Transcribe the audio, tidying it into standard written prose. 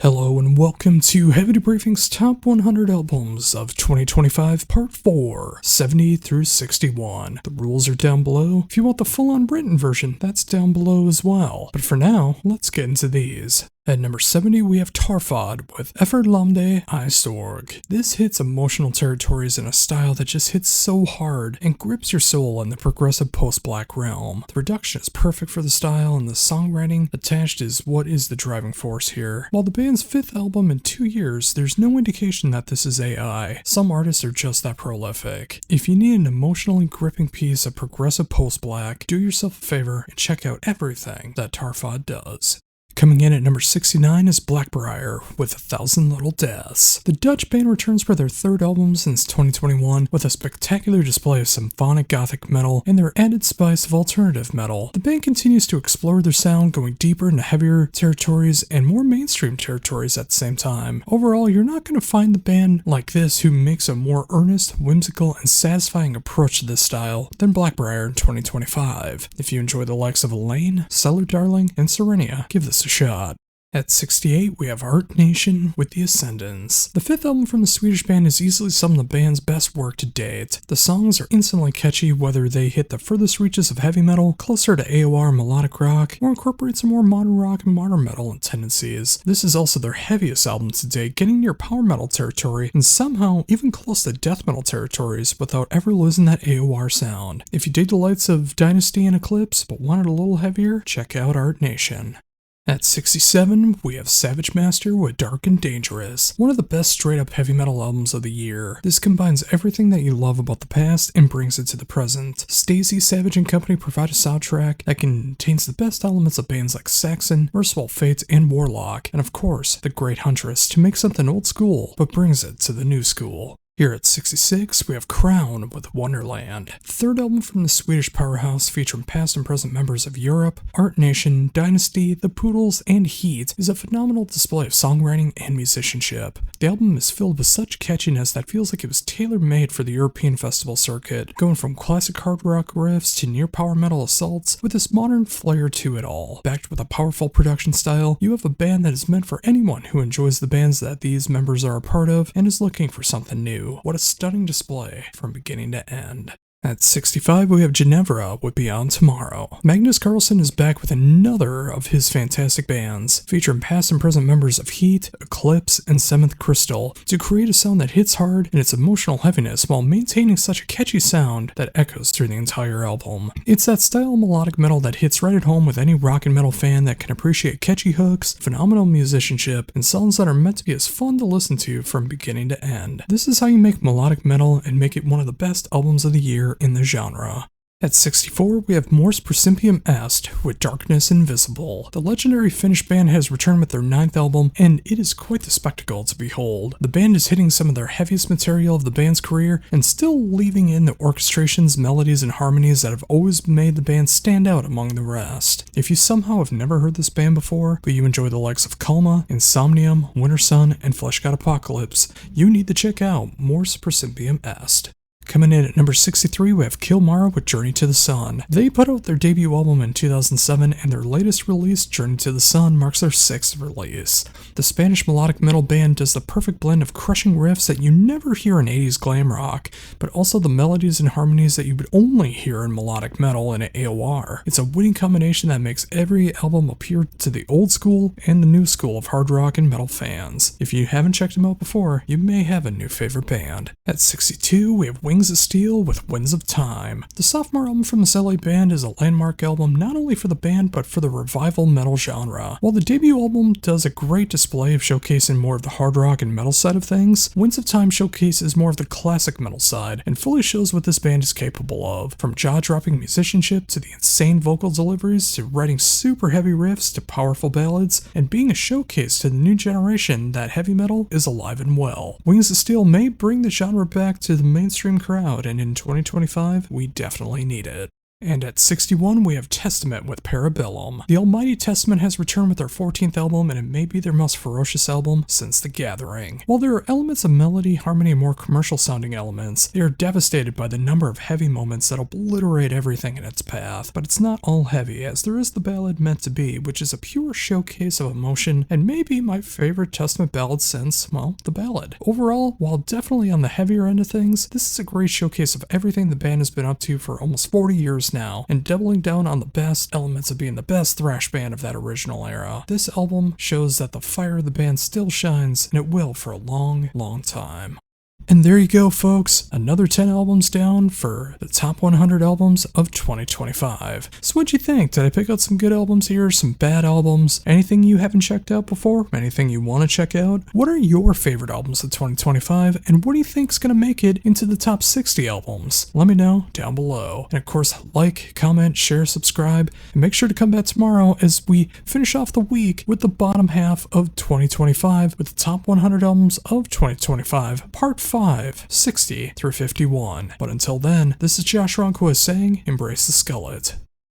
Hello and welcome to Heavy Debriefings Top 100 Albums of 2025 Part 4, 70 through 61. The rules are down below. If you want the full-on written version, that's down below as well. But for now, let's get into these. At number 70, we have Tarfod with Efferlamde Isorg. This hits emotional territories in a style that just hits so hard and grips your soul in the progressive post-black realm. The production is perfect for the style, and the songwriting attached is what is the driving force here. While the band's 5th album in 2 years, there's no indication that this is AI. Some artists are just that prolific. If you need an emotionally gripping piece of progressive post-black, do yourself a favor and check out everything that Tarfod does. Coming in at number 69 is Blackbriar with 1,000 Little Deaths. The Dutch band returns for their 3rd album since 2021 with a spectacular display of symphonic gothic metal and their added spice of alternative metal. The band continues to explore their sound, going deeper into heavier territories and more mainstream territories at the same time. Overall, you're not going to find the band like this who makes a more earnest, whimsical, and satisfying approach to this style than Blackbriar in 2025. If you enjoy the likes of Elaine, Cellar Darling, and Serenia, give this a shot. At 68, we have Art Nation with The Ascendants. The 5th album from the Swedish band is easily some of the band's best work to date. The songs are instantly catchy, whether they hit the furthest reaches of heavy metal, closer to AOR melodic rock, or incorporate some more modern rock and modern metal tendencies. This is also their heaviest album to date, getting near power metal territory and somehow even close to death metal territories without ever losing that AOR sound. If you dig the lights of Dynasty and Eclipse but want it a little heavier, check out Art Nation. At 67, we have Savage Master with Dark and Dangerous, one of the best straight-up heavy metal albums of the year. This combines everything that you love about the past and brings it to the present. Stacey, Savage and Company provide a soundtrack that contains the best elements of bands like Saxon, Merciful Fates, and Warlock, and of course, The Great Huntress to make something old school, but brings it to the new school. Here at 66, we have Crown with Wonderland. 3rd album from the Swedish powerhouse featuring past and present members of Europe, Art Nation, Dynasty, The Poodles, and Heat is a phenomenal display of songwriting and musicianship. The album is filled with such catchiness that feels like it was tailor-made for the European festival circuit, going from classic hard rock riffs to near power metal assaults with this modern flair to it all. Backed with a powerful production style, you have a band that is meant for anyone who enjoys the bands that these members are a part of and is looking for something new. What a stunning display from beginning to end. At 65, we have Ginevra with Beyond Tomorrow. Magnus Carlsen is back with another of his fantastic bands, featuring past and present members of Heat, Eclipse, and Seventh Crystal, to create a sound that hits hard in its emotional heaviness while maintaining such a catchy sound that echoes through the entire album. It's that style of melodic metal that hits right at home with any rock and metal fan that can appreciate catchy hooks, phenomenal musicianship, and songs that are meant to be as fun to listen to from beginning to end. This is how you make melodic metal and make it one of the best albums of the year in the genre. At 64, we have Mors Principium Est with Darkness Invisible. The legendary Finnish band has returned with their 9th album, and it is quite the spectacle to behold. The band is hitting some of their heaviest material of the band's career, and still leaving in the orchestrations, melodies, and harmonies that have always made the band stand out among the rest. If you somehow have never heard this band before, but you enjoy the likes of Calma, Insomnium, Winter Sun, and Flesh God Apocalypse, you need to check out Mors Principium Est. Coming in at number 63, we have Kilmara with Journey to the Sun. They put out their debut album in 2007, and their latest release, Journey to the Sun, marks their 6th release. The Spanish melodic metal band does the perfect blend of crushing riffs that you never hear in 80s glam rock, but also the melodies and harmonies that you would only hear in melodic metal and AOR. It's a winning combination that makes every album appeal to the old school and the new school of hard rock and metal fans. If you haven't checked them out before, you may have a new favorite band. At 62, we have Wings of Steel with Winds of Time. The sophomore album from this LA band is a landmark album not only for the band but for the revival metal genre. While the debut album does a great display of showcasing more of the hard rock and metal side of things, Winds of Time showcases more of the classic metal side and fully shows what this band is capable of. From jaw-dropping musicianship to the insane vocal deliveries to writing super heavy riffs to powerful ballads, and being a showcase to the new generation that heavy metal is alive and well. Wings of Steel may bring the genre back to the mainstream crowd, and in 2025, we definitely need it. And at 61, we have Testament with Parabellum. The Almighty Testament has returned with their 14th album, and it may be their most ferocious album since The Gathering. While there are elements of melody, harmony, and more commercial-sounding elements, they are devastated by the number of heavy moments that obliterate everything in its path. But it's not all heavy, as there is the ballad Meant to Be, which is a pure showcase of emotion, and maybe my favorite Testament ballad since, well, the ballad. Overall, while definitely on the heavier end of things, this is a great showcase of everything the band has been up to for almost 40 years now, and doubling down on the best elements of being the best thrash band of that original era. This album shows that the fire of the band still shines, and it will for a long, long time. And there you go, folks. Another 10 albums down for the top 100 albums of 2025. So what'd you think? Did I pick out some good albums here? Some bad albums? Anything you haven't checked out before? Anything you want to check out? What are your favorite albums of 2025? And what do you think is going to make it into the top 60 albums? Let me know down below. And of course, like, comment, share, subscribe, and make sure to come back tomorrow as we finish off the week with the bottom half of 2025 with the top 100 albums of 2025, part 5. 60 through 51. But until then, this is Josh Ronquist saying, embrace the Skullet.